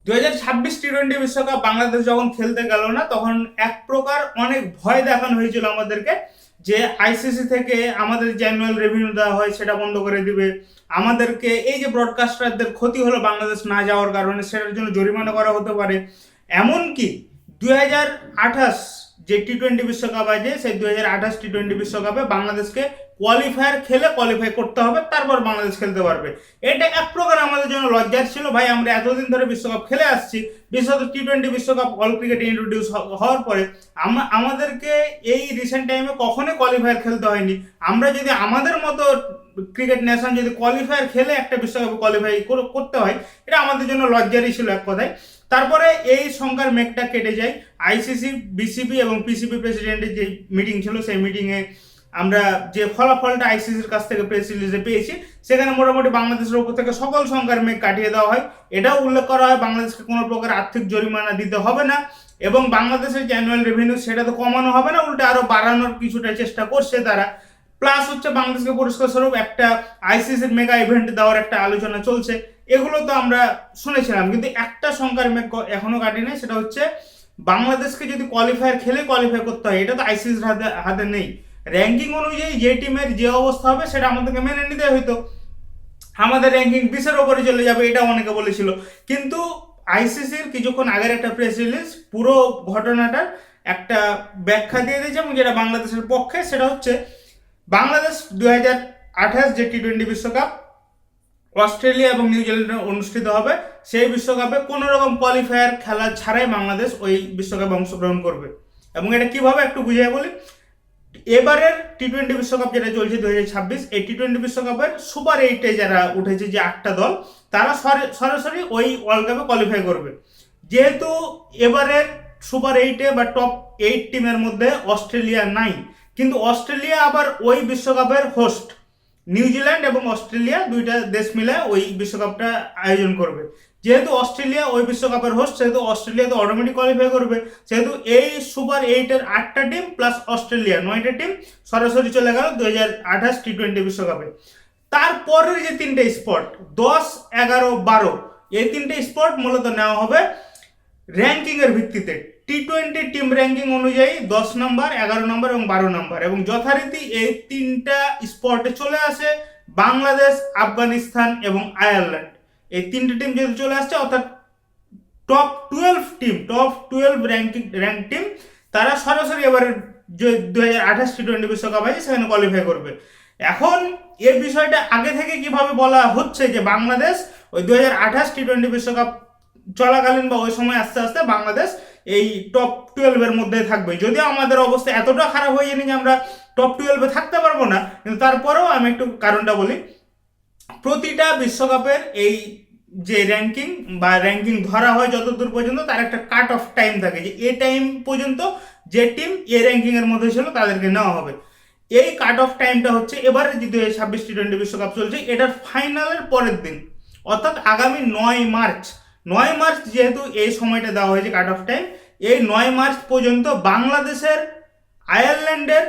2026 টি-20 বিশ্বকাপ বাংলাদেশ যখন খেলতে গেল না, তখন এক প্রকার অনেক ভয় দেখানো হয়েছিল আমাদেরকে যে আইসিসি থেকে আমাদের যে অ্যানুয়াল রেভিনিউ দেওয়া হয় সেটা বন্ধ করে দিবে, আমাদেরকে এই যে ব্রডকাস্টারদের ক্ষতি হলো বাংলাদেশ না যাওয়ার কারণে সেটার জন্য জরিমানা করা হতে পারে। এমনকি 2028 যে টি-20 বিশ্বকাপ আছে, সেই 2028 টি-20 বিশ্বকাপে বাংলাদেশকে কোয়ালিফায়ার খেলে কোয়ালিফাই করতে হবে, তারপর বাংলাদেশ খেলতে পারবে। এটা এক প্রকার আমাদের জন্য লজ্জার ছিল। ভাই, আমরা এতদিন ধরে বিশ্বকাপ খেলে আসছি, বিশেষত টি-20 বিশ্বকাপ অল ক্রিকেট ইন্ট্রোডিউস হওয়ার পরে আমাদেরকে এই রিসেন্ট টাইমে কখনোই কোয়ালিফায়ার খেলতে হয়নি। আমরা যদি আমাদের মতো ক্রিকেট নেশন যদি কোয়ালিফায়ার খেলে একটা বিশ্বকাপে কোয়ালিফাই করতে হয়, এটা আমাদের জন্য লজ্জারই ছিল এক কথায়। তারপরে এই সংখ্যার মেঘটা কেটে যায়। আইসিসি, বিসিবি এবং পিসিবি প্রেসিডেন্টের যে মিটিং ছিল, সেই মিটিংয়ে আমরা যে ফলাফলটা আইসিসির কাছ থেকে প্রেস রিলিজে পেয়েছি, সেখানে মোটামুটি বাংলাদেশের উপর থেকে সকল সংখ্যার মেঘ কাটিয়ে দেওয়া হয়। এটাও উল্লেখ করা হয় বাংলাদেশকে কোনো প্রকার আর্থিক জরিমানা দিতে হবে না, এবং বাংলাদেশের যে অ্যানুয়াল রেভিনিউ সেটা তো কমানো হবে না, উল্টে আরো বাড়ানোর কিছুটা চেষ্টা করছে তারা। প্লাস হচ্ছে বাংলাদেশকে পুরস্কার স্বরূপ একটা আইসিসির মেগা ইভেন্ট দেওয়ার একটা আলোচনা চলছে। এগুলো তো আমরা শুনেছিলাম, কিন্তু একটা সংখ্যার মেঘ এখনো কাটেনি, সেটা হচ্ছে বাংলাদেশকে যদি কোয়ালিফায়ার খেলে কোয়ালিফাই করতে হয়। এটা তো আইসিসির হাতে নেই। র্যাঙ্কিং অনুযায়ী যে টিমের যে অবস্থা হবে সেটা আমাদেরকে মেনে নিতে হইতো। আমাদের র্যাঙ্কিং 20-এর ওপরে চলে যাবে, এটা অনেকে বলেছিল। কিন্তু আইসিসির কিছুক্ষণ আগের একটা প্রেস রিলিজ পুরো ঘটনাটার একটা ব্যাখ্যা দিয়ে দিয়েছে, এবং যেটা বাংলাদেশের পক্ষে। সেটা হচ্ছে বাংলাদেশ 2028 যে টি-20 বিশ্বকাপ অস্ট্রেলিয়া এবং নিউজিল্যান্ডে অনুষ্ঠিত হবে, সেই বিশ্বকাপে কোনো রকম কোয়ালিফায়ার খেলা ছাড়াই বাংলাদেশ ওই বিশ্বকাপে অংশগ্রহণ করবে। এবং এটা কিভাবে একটু বুঝিয়ে বলি। এবারের টি-20 বিশ্বকাপ যেটা চলছে 2026, এই টি-20 বিশ্বকাপের সুপার 8-এ যারা উঠেছে, যে 8টা দল, তারা সরাসরি ওই ওয়ার্ল্ড কাপে কোয়ালিফাই করবে। যেহেতু এবারের সুপার 8-এ বা টপ 8 টিমের মধ্যে অস্ট্রেলিয়া নাই, কিন্তু অস্ট্রেলিয়া আবার ওই বিশ্বকাপের হোস্ট। নিউজিল্যান্ড এবং অস্ট্রেলিয়া দুইটা দেশ মিলে ওই বিশ্বকাপটা আয়োজন করবে। যেহেতু অস্ট্রেলিয়া ওই বিশ্বকাপের হোস্ট, সেহেতু অস্ট্রেলিয়া তো অটোমেটিক কোয়ালিফাই করবে। সেহেতু এই সুপার 8-এর 8টা টিম প্লাস অস্ট্রেলিয়া 9টা টিম সরাসরি চলে গেল 2028 টি-20 বিশ্বকাপে। তারপরের যে 3টে স্পট 10, 11, 12, এই 3টে স্পট মূলত নেওয়া হবে র্যাঙ্কিং এর ভিত্তিতে। টি-20 টিম র্যাঙ্কিং অনুযায়ী 10 নম্বর, 11 নম্বর এবং 12 নম্বর, এবং যথারীতি এই 3টা স্পটে চলে আসে বাংলাদেশ, আফগানিস্তান এবং আয়ারল্যান্ড। এই 3টে টিম যদি চলে আসছে, অর্থাৎ টপ 12 র্যাঙ্ক টিম, তারা সরাসরি এবারে যে 2028 টি-20 বিশ্বকাপ আছে সেখানে কোয়ালিফাই করবে। এখন এই বিষয়টা আগে থেকে কিভাবে বলা হচ্ছে যে বাংলাদেশ ওই 2028 টি-20 বিশ্বকাপ চলাকালীন বা ওই সময় আস্তে আস্তে বাংলাদেশ এই টপ 12-এর মধ্যে থাকবে। যদিও আমাদের অবস্থা এতটা খারাপ হয়ে যায়নি যে আমরা টপ 12-এ থাকতে পারবো না, কিন্তু তারপরেও আমি একটু কারণটা বলি। প্রতিটা বিশ্বকাপের এই যে র্যাঙ্কিং ধরা হয় যতদূর পর্যন্ত, তার একটা কাট অফ টাইম থাকে, যে এই টাইম পর্যন্ত যে টিম এ র্যাঙ্কিং এর মধ্যে ছিল তাদেরকে নেওয়া হবে। এই কাট অফ টাইমটা হচ্ছে এবারে যে 2026 টি-20 বিশ্বকাপ চলছে, এটার ফাইনালের পরের দিন, অর্থাৎ আগামী 9 মার্চ যেহেতু এই সময়টা দেওয়া হয়েছে কাট অফ টাইম, এই 9 মার্চ পর্যন্ত বাংলাদেশের, আয়ারল্যান্ডের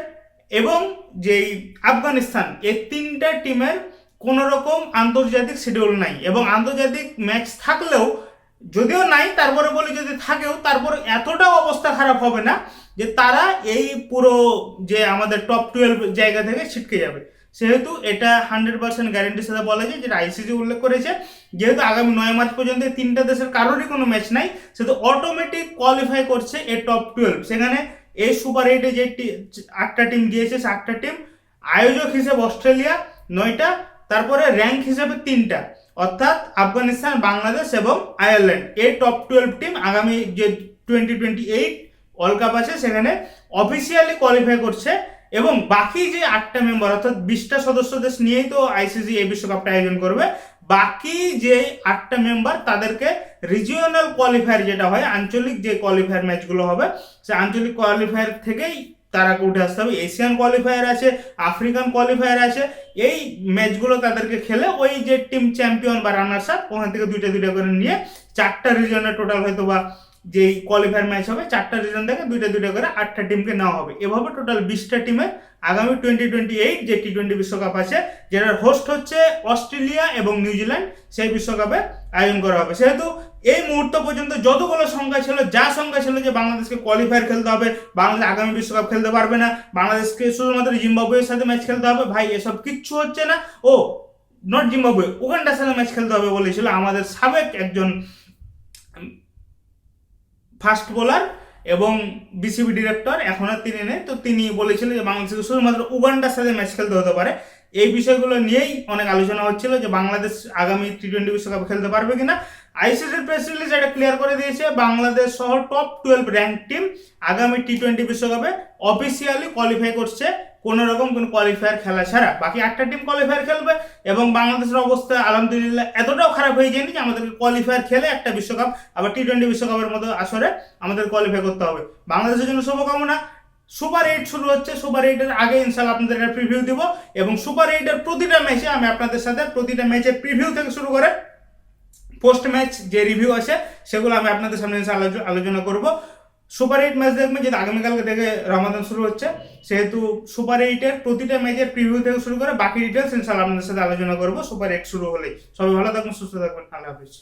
এবং যেই আফগানিস্তান, এই 3টা টিমের কোনো রকম আন্তর্জাতিক শিডিউল নাই। এবং আন্তর্জাতিক ম্যাচ থাকলেও, যদিও নাই, তারপরে বলি যদি থাকেও, তারপর এতটাও অবস্থা খারাপ হবে না যে তারা এই পুরো যে আমাদের টপ 12 জায়গা থেকে ছিটকে যাবে। সেহেতু এটা 100% গ্যারেন্টির সাথে বলা যায়, যেটা আইসিসি উল্লেখ করেছে, যেহেতু আগামী 9 মার্চ পর্যন্ত 3টা দেশের কারোরই কোনো ম্যাচ নাই, সেহেতু অটোমেটিক কোয়ালিফাই করছে এই টপ 12। সেখানে এই সুপার 8-এ যে 8টা টিম গিয়েছে, সে 8টা টিম আয়োজক হিসেবে অস্ট্রেলিয়া 9টা, তারপরে র্যাঙ্ক হিসেবে 3টা, অর্থাৎ আফগানিস্তান, বাংলাদেশ এবং আয়ারল্যান্ড। এই টপ 12 টিম আগামী যে 2028 ওয়ার্ল্ড কাপ আছে সেখানে অফিসিয়ালি কোয়ালিফাই করছে। এবং বাকি যে 8টা মেম্বার, অর্থাৎ 20টা সদস্য দেশ নিয়েই তো আইসিসি এই বিশ্বকাপটা আয়োজন করবে, বাকি যে 8টা মেম্বার তাদেরকে রিজিওনাল কোয়ালিফায়ার যেটা হয়, আঞ্চলিক যে কোয়ালিফায়ার ম্যাচগুলো হবে, সে আঞ্চলিক কোয়ালিফায়ার থেকেই তারা উঠে আসতে হবে। এশিয়ান কোয়ালিফায়ার আছে, আফ্রিকান কোয়ালিফায়ার আছে, এই ম্যাচগুলো তাদেরকে খেলে ওই যে টিম চ্যাম্পিয়ন বা রানার্স আপ, ওখান থেকে দুইটা করে নিয়ে 4টা রিজনের টোটাল হয়তো বা যেই কোয়ালিফায়ার ম্যাচ হবে, 4টা রিজন থেকে দুইটা করে 8টা টিমকে নেওয়া হবে। এভাবে টোটাল 20টা টিমে আগামী 2028 যে টি-20 বিশ্বকাপ আছে, যেটার হোস্ট হচ্ছে অস্ট্রেলিয়া এবং নিউজিল্যান্ড, সেই বিশ্বকাপে আয়োজন করা হবে। সেহেতু এই মুহূর্ত পর্যন্ত যতগুলো সংখ্যা ছিল, যা সংখ্যা ছিল যে বাংলাদেশকে কোয়ালিফায়ার খেলতে হবে, বাংলাদেশ আগামী বিশ্বকাপ খেলতে পারবে না, বাংলাদেশকে শুধুমাত্র জিম্বাবুয়ের সাথে ম্যাচ খেলতে হবে, ভাই এসব কিচ্ছু হচ্ছে না। ও নট জিম্বাবুয়ে, উগান্ডার সাথে ম্যাচ খেলতে হবে বলেছিল আমাদের সাবেক একজন ফাস্ট বোলার এবং বিসিবি ডিরেক্টর, এখন আর তিনি নেই, তো তিনি বলেছিলেন যে বাংলাদেশকে শুধুমাত্র উগান্ডার সাথে ম্যাচ খেলতে হতে পারে। এই বিষয়গুলো নিয়েই অনেক আলোচনা হচ্ছিল যে বাংলাদেশ আগামী টি-20 বিশ্বকাপ খেলতে পারবে কিনা। আইসিসির প্রেস রিলিজ এটা ক্লিয়ার করে দিয়েছে, বাংলাদেশ সহ টপ 12 র্যাঙ্ক টিম আগামী টি-20 বিশ্বকাপে অফিসিয়ালি কোয়ালিফাই করছে কোনো রকম কোনো কোয়ালিফায়ার খেলা ছাড়া। বাকি 8টা টিম কোয়ালিফায়ার খেলবে এবং বাংলাদেশের অবস্থা আলহামদুলিল্লাহ এতটাও খারাপ হয়ে যায়নি যে আমাদেরকে কোয়ালিফায়ার খেলে একটা বিশ্বকাপ আবার টি-20 বিশ্বকাপের মতো আসরে আমাদের কোয়ালিফাই করতে হবে। বাংলাদেশের জন্য শুভকামনা। সুপার 8 শুরু হচ্ছে, সুপার 8-এর আগে ইনশাআল্লাহ আপনাদের একটা প্রিভিউ দিব এবং সুপার 8-এর প্রতিটা ম্যাচে আমি আপনাদের সাথে প্রতিটা ম্যাচের প্রিভিউ থেকে শুরু করে পোস্ট ম্যাচ যে রিভিউ আছে সেগুলো আমি আপনাদের সামনে আলোচনা করব। সুপার 8 ম্যাচ দেখবেন, যেহেতু আগামীকালকে থেকে রমাদান শুরু হচ্ছে, সেহেতু সুপার 8-এর প্রতিটা ম্যাচের প্রিভিউ থেকে শুরু করে বাকি ডিটেলস ইনশাআল্লাহ আপনাদের সাথে আলোচনা করব সুপার 8 শুরু হলেই। সবাই ভালো থাকুন, সুস্থ থাকবেন, আল্লাহ হাফিজ।